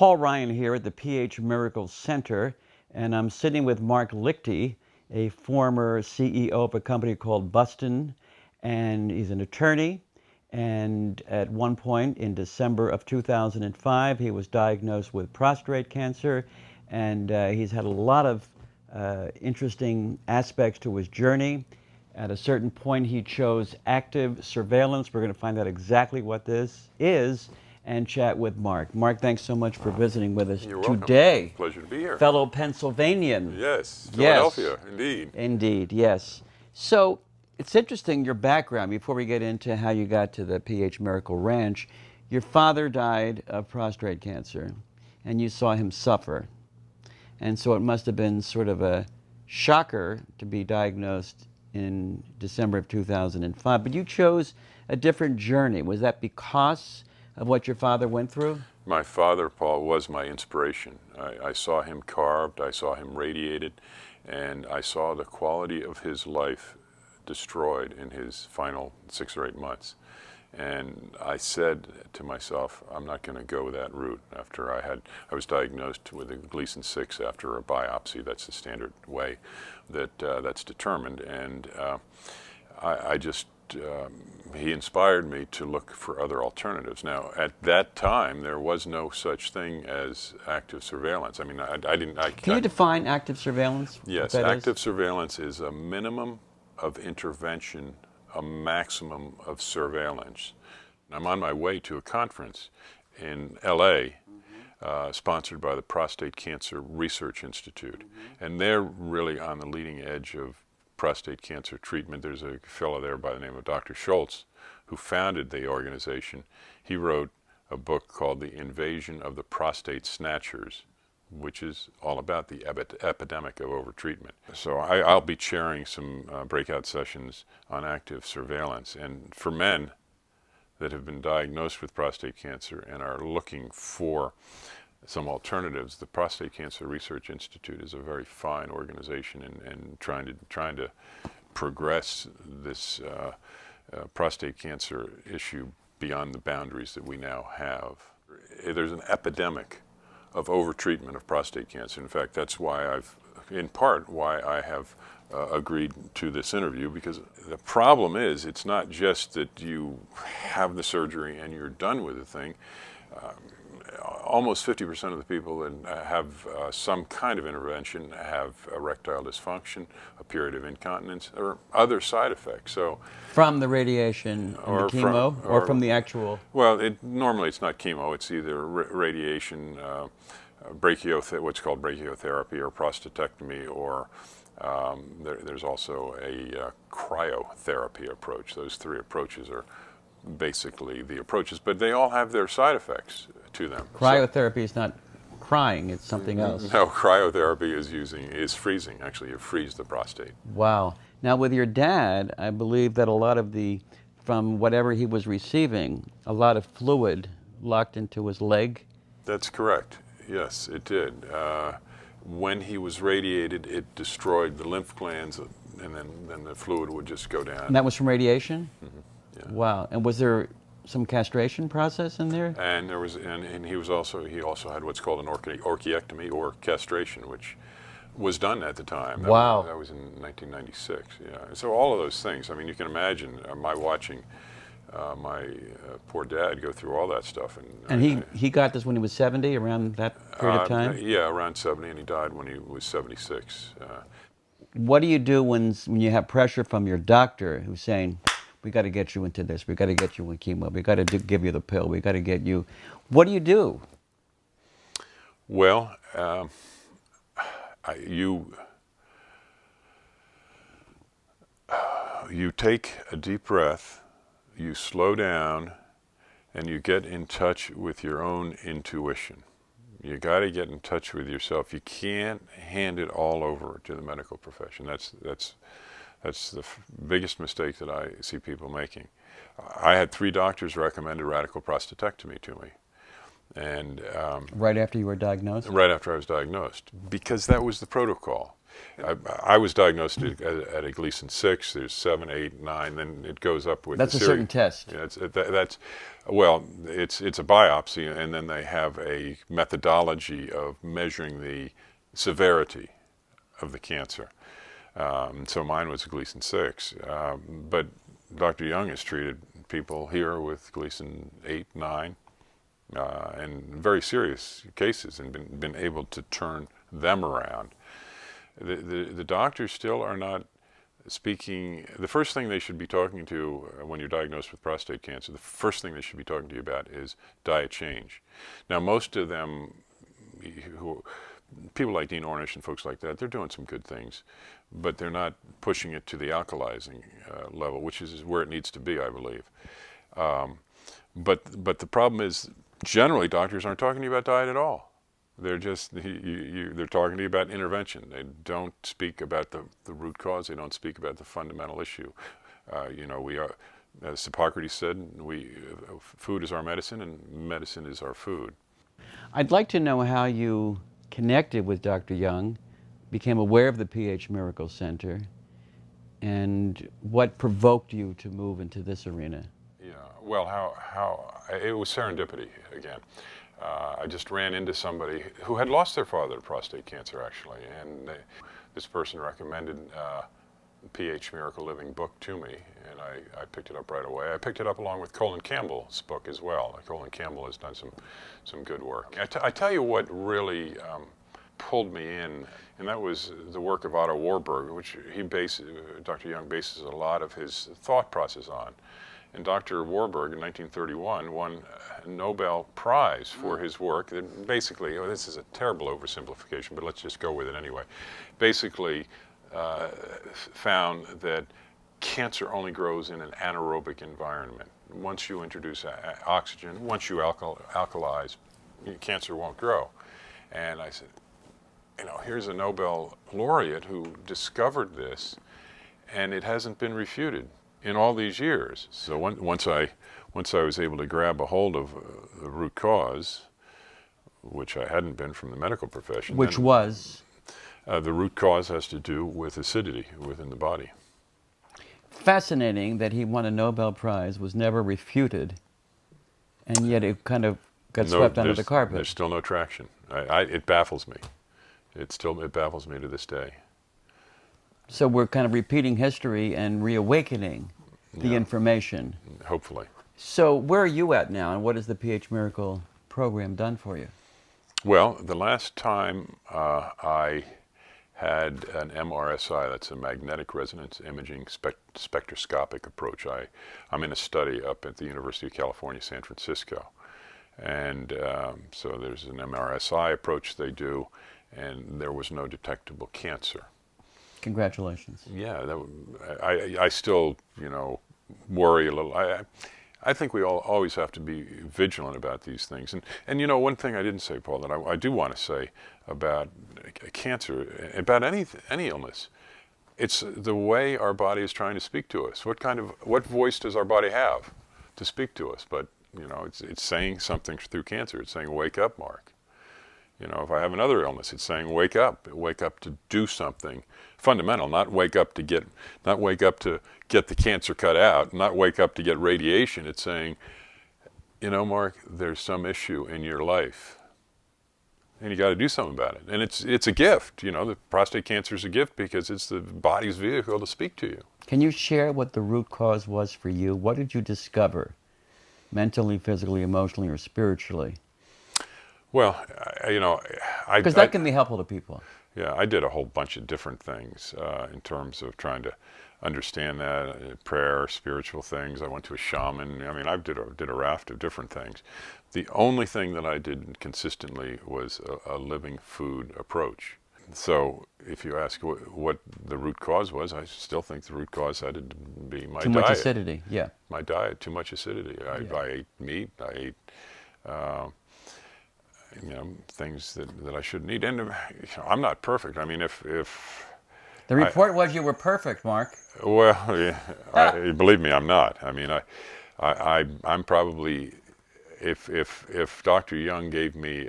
Paul Ryan here at the PH Miracle Center, and I'm sitting with Mark Lichty, a former CEO of a company called Buston, and he's an attorney. And at one point in December of 2005, he was diagnosed with prostate cancer, and he's had a lot of interesting aspects to his journey. At a certain point, he chose active surveillance. We're going to find out exactly what this is and chat with Mark. Mark, thanks so much for visiting with us today. Welcome. Pleasure to be here. Fellow Pennsylvanian. Yes, Philadelphia, yes. indeed. Indeed, yes. So it's interesting, your background, before we get into how you got to the PH Miracle Ranch. Your father died of prostate cancer, and you saw him suffer. And so it must have been sort of a shocker to be diagnosed in December of 2005. But you chose a different journey. Was that because of what your father went through? My father, Paul, was my inspiration. I saw him carved, I saw him radiated, and I saw the quality of his life destroyed in his final 6 or 8 months. And I said to myself, I'm not going to go that route. After I was diagnosed with a Gleason 6 after a biopsy. That's the standard way that that's determined. And he inspired me to look for other alternatives. Now, at that time, there was no such thing as active surveillance. I mean, I didn't. Can you define active surveillance? Yes, active surveillance is a minimum of intervention, a maximum of surveillance. I'm on my way to a conference in LA, sponsored by the Prostate Cancer Research Institute, and they're really on the leading edge of prostate cancer treatment. There's a fellow there by the name of Dr. Schultz, who founded the organization. He wrote a book called The Invasion of the Prostate Snatchers, which is all about the epidemic of overtreatment. So I'll be chairing some breakout sessions on active surveillance. And for men that have been diagnosed with prostate cancer and are looking for some alternatives, the Prostate Cancer Research Institute is a very fine organization and trying to progress this prostate cancer issue beyond the boundaries that we now have. There's an epidemic of overtreatment of prostate cancer. In fact, that's why in part why I have agreed to this interview, because the problem is, it's not just that you have the surgery and you're done with the thing. Almost 50% of the people that have some kind of intervention have erectile dysfunction, a period of incontinence, or other side effects. So, from the radiation and the chemo, or from the actual? Well, normally it's not chemo. It's either radiation, what's called brachytherapy, or prostatectomy, or there's also a cryotherapy approach. Those 3 approaches are basically the approaches, but they all have their side effects to them. Cryotherapy is not crying, it's something else. No, cryotherapy is freezing. Actually, you freeze the prostate. Wow. Now with your dad, I believe that a lot of from whatever he was receiving, a lot of fluid locked into his leg? That's correct. Yes, it did. When he was radiated, it destroyed the lymph glands, and then the fluid would just go down. And that was from radiation? Mm-hmm. Yeah. Wow. And was there some castration process in there? And there was, and he also had what's called an orchiectomy, or castration, which was done at the time. Wow. That was in 1996. Yeah. So all of those things. I mean, you can imagine my watching my poor dad go through all that stuff. And he got this when he was 70, around that period of time? Yeah, around 70, and he died when he was 76. What do you do when you have pressure from your doctor who's saying, we got to get you into this, we got to get you in chemo, we got to give you the pill, we got to get you... What do you do? Well, you take a deep breath, you slow down, and you get in touch with your own intuition. You got to get in touch with yourself. You can't hand it all over to the medical profession. That's the biggest mistake that I see people making. I had 3 doctors recommend a radical prostatectomy to me. And right after you were diagnosed? Right after I was diagnosed, because that was the protocol. I was diagnosed at a Gleason 6. There's 7, 8, 9. Then it goes up with. That's a certain test. Yeah, it's a biopsy, and then they have a methodology of measuring the severity of the cancer. So mine was a Gleason 6, but Dr. Young has treated people here with Gleason 8, 9, and very serious cases, and been able to turn them around. The doctors still are not speaking. The first thing they should be talking to when you're diagnosed with prostate cancer, the first thing they should be talking to you about is diet change. Now, most of them, people like Dean Ornish and folks like that, they're doing some good things, but they're not pushing it to the alkalizing level, which is where it needs to be, I believe. But the problem is, generally, doctors aren't talking to you about diet at all. They're just, they're talking to you about intervention. They don't speak about the root cause. They don't speak about the fundamental issue. We are, as Hippocrates said, food is our medicine, and medicine is our food. I'd like to know how you connected with Dr. Young, became aware of the PH Miracle Center, and what provoked you to move into this arena? Yeah, well, how it was serendipity again. I just ran into somebody who had lost their father to prostate cancer, actually, and this person recommended PH Miracle Living book to me, and I picked it up right away. I picked it up along with Colin Campbell's book as well. Colin Campbell has done some good work. I tell you what really pulled me in, and that was the work of Otto Warburg, which Dr. Young bases a lot of his thought process on. And Dr. Warburg in 1931 won a Nobel Prize for his work. And basically, this is a terrible oversimplification, but let's just go with it anyway. Basically, found that cancer only grows in an anaerobic environment. Once you introduce oxygen, once you alkalize, cancer won't grow. And I said, here's a Nobel laureate who discovered this, and it hasn't been refuted in all these years. So once I was able to grab a hold of the root cause, which I hadn't been from the medical profession. Which was? The root cause has to do with acidity within the body. Fascinating that he won a Nobel Prize, was never refuted, and yet it kind of got swept under the carpet. There's still no traction. It baffles me. It baffles me to this day. So we're kind of repeating history and reawakening the information. Hopefully. So where are you at now, and what has the PH Miracle program done for you? Well, the last time I had an MRSI, that's a magnetic resonance imaging spectroscopic approach. I'm in a study up at the University of California, San Francisco. And so there's an MRSI approach they do, and there was no detectable cancer. Congratulations. Yeah, I still, worry a little. I think we all always have to be vigilant about these things. And one thing I didn't say, Paul, that I do want to say about cancer, about any illness, it's the way our body is trying to speak to us. What voice does our body have to speak to us? But it's saying something through cancer. It's saying, "Wake up, Mark." If I have another illness, it's saying, wake up to do something fundamental, not wake up to get the cancer cut out, not wake up to get radiation. It's saying, Mark, there's some issue in your life, and you got to do something about it. And it's a gift. The prostate cancer is a gift because it's the body's vehicle to speak to you. Can you share what the root cause was for you? What did you discover, mentally, physically, emotionally, or spiritually? Well, because that can be helpful to people. Yeah, I did a whole bunch of different things in terms of trying to understand that, prayer, spiritual things. I went to a shaman. I did a raft of different things. The only thing that I did consistently was a living food approach. So if you ask what the root cause was, I still think the root cause had to be my diet. Too much acidity, yeah. My diet, too much acidity. I ate meat, I ate things that I shouldn't eat. And I'm not perfect. if the report was you were perfect, Mark. Well, yeah, believe me, I'm not. I'm probably, if Dr. Young gave me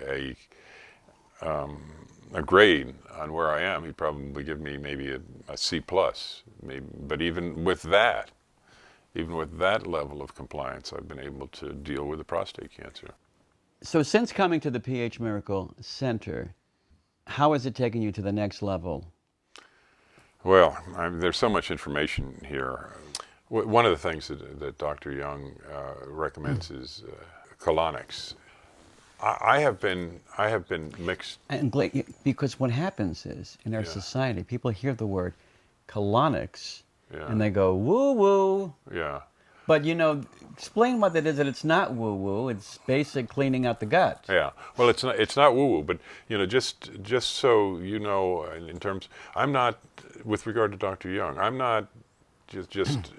a grade on where I am, he'd probably give me maybe a C plus. Maybe, but even with that level of compliance, I've been able to deal with the prostate cancer. So since coming to the PH Miracle Center, how has it taken you to the next level? Well, there's so much information here. One of the things that Dr. Young recommends is colonics. I have been mixed. And because what happens is, in our society, people hear the word colonics and they go, woo-woo. Yeah. But, you know, explain what it is that it's not woo-woo. It's basic cleaning out the gut. Yeah. Well, it's not woo-woo, but, you know, just so you know, in terms, I'm not, with regard to Dr. Young, I'm not just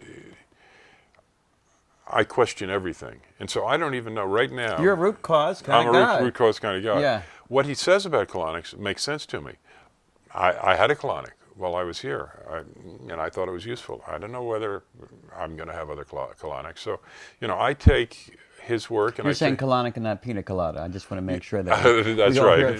I question everything. And so I don't even know right now. You're a root cause kind of guy. I'm a root cause kind of guy. Yeah. What he says about colonics makes sense to me. I had a colonic while I was here, and I thought it was useful. I don't know whether I'm going to have other colonics. So, you know, I take his work and You're saying colonic and not pina colada. I just want to make sure that that's right.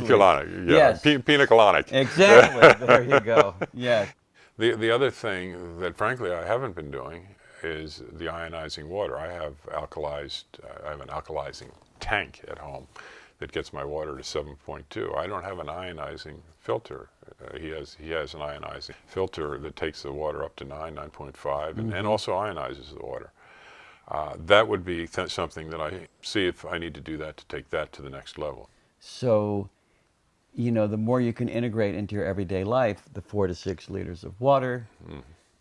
Colonic, yeah. Yes. Pina colonic. Exactly. There you go. Yes. The other thing that, frankly, I haven't been doing is the ionizing water. I have an alkalizing tank at home that gets my water to 7.2. I don't have an ionizing filter. He has an ionizing filter that takes the water up to 9.5, and also ionizes the water. That would be something that I see if I need to do that to take that to the next level. So, you know, the more you can integrate into your everyday life, the 4 to 6 liters of water,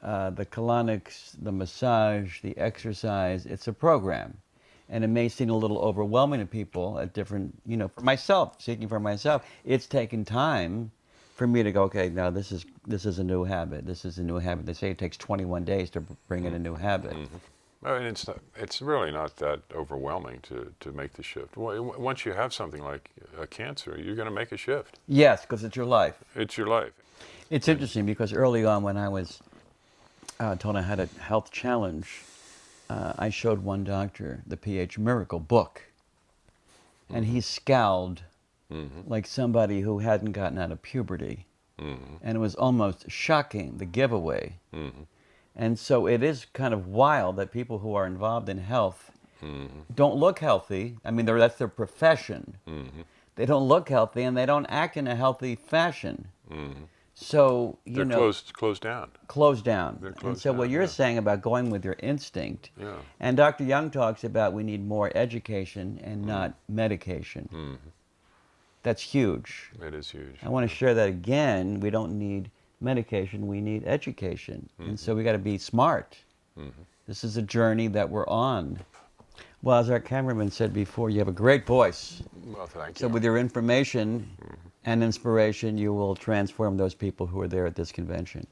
the colonics, the massage, the exercise, it's a program. And it may seem a little overwhelming to people at different, you know, for myself, speaking for myself, it's taken time for me to go, okay, now this is a new habit. This is a new habit. They say it takes 21 days to bring in a new habit. I mean, it's really not that overwhelming to make the shift. Once you have something like a cancer, you're going to make a shift. Yes, because it's your life. It's your life. It's interesting because early on when I was told I had a health challenge, I showed one doctor the PH Miracle book, and he scowled like somebody who hadn't gotten out of puberty. And it was almost shocking, the giveaway. And so it is kind of wild that people who are involved in health don't look healthy. I mean, that's their profession. They don't look healthy, and they don't act in a healthy fashion. So, you know, closed down. Closed down. They're closed and so down, what you're saying about going with your instinct, and Dr. Young talks about we need more education and not medication. That's huge. It is huge. I want to share that again. We don't need medication, we need education. And so we got to be smart. This is a journey that we're on. Well, as our cameraman said before, you have a great voice. Well, thank you. So with your information and inspiration, you will transform those people who are there at this convention.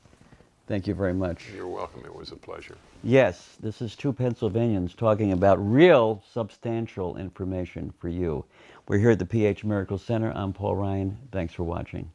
Thank you very much. You're welcome. It was a pleasure. Yes, this is two Pennsylvanians talking about real, substantial information for you. We're here at the PH Miracle Center. I'm Paul Ryan. Thanks for watching.